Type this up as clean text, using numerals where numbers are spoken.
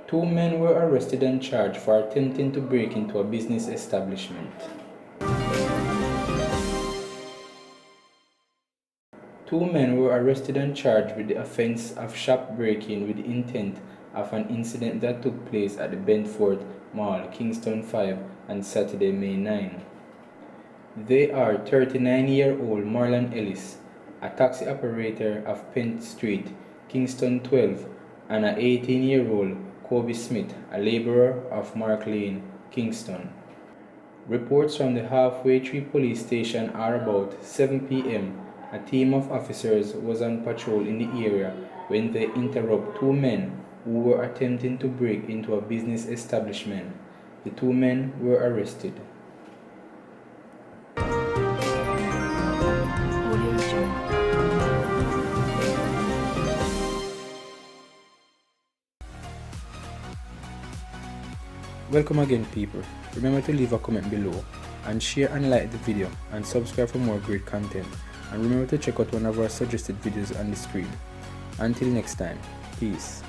Two men were arrested and charged for attempting to break into a business establishment. Two men were arrested and charged with the offense of shop breaking with the intent of an incident that took place at the Bedford Mall, Kingston 5 on Saturday, May 9. They are 39-year-old Marlon Ellis, a taxi operator of Penn Street, Kingston 12, and an 18-year-old Kobe Smith, a laborer of Mark Lane, Kingston. Reports from the Halfway Tree police station are about 7 p.m. A team of officers was on patrol in the area when they interrupt two men who were attempting to break into a business establishment. The two men were arrested. Welcome again, people. Remember to leave a comment below and share and like the video and subscribe for more great content, and remember to check out one of our suggested videos on the screen. Until next time, peace.